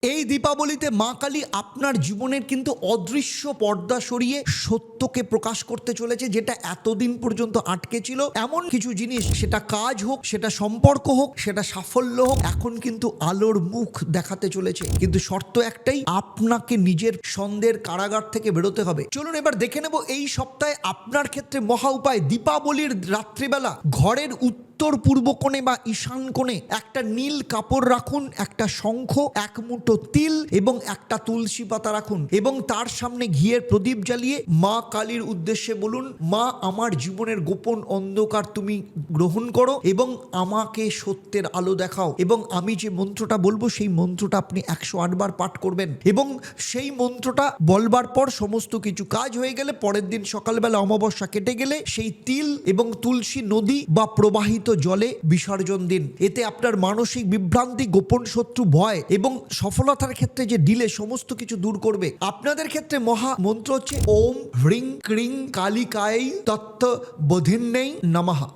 এই দীপাবলিতে মা কালী আপনার জীবনের কিন্তু অদৃশ্য পর্দা সরিয়ে সত্যকে প্রকাশ করতে চলেছে, যেটা এতদিন পর্যন্ত আটকে ছিল। এমন কিছু জিনিস, সেটা কাজ হোক, সেটা সম্পর্ক হোক, সেটা সাফল্য হোক, এখন কিন্তু আলোর মুখ দেখাতে চলেছে। কিন্তু শর্ত একটাই, আপনাকে নিজের সন্দেহের কারাগার থেকে বেরোতে হবে। চলুন এবার দেখে নেব এই সপ্তাহে আপনার ক্ষেত্রে মহা উপায়। দীপাবলির রাত্রিবেলা ঘরের উত্তর পূর্ব কোণে বা ঈশান কোণে একটা নীল কাপড় রাখুন, একটা শঙ্খ, এক মুঠো তিল এবং একটা তুলসী পাতা রাখুন এবং তার সামনে ঘিয়ের প্রদীপ জ্বালিয়ে মা কালীর উদ্দেশ্যে বলুন, মা, আমার জীবনের গোপন অন্ধকার তুমি গ্রহণ করো এবং আমাকে সত্যের আলো দেখাও। এবং আমি যে মন্ত্রটা বলবো সেই মন্ত্রটা আপনি 108 বার পাঠ করবেন এবং সেই মন্ত্রটা বলবার পর সমস্ত কিছু কাজ হয়ে গেলে পরের দিন সকালবেলা অমাবস্যা কেটে গেলে সেই তিল এবং তুলসী নদী বা প্রবাহিত জলে বিসর্জন দিন। এতে আপনার মানসিক বিভ্রান্তি, গোপন শত্রু, ভয় এবং সফলতার ক্ষেত্রে যে ডিলে, সমস্ত কিছু দূর করবে। আপনাদের ক্ষেত্রে মহা মন্ত্র হচ্ছে ওম হ্রিং ক্রিং কালিকায় তত্ত্ব বোধিন্নেই নমঃ।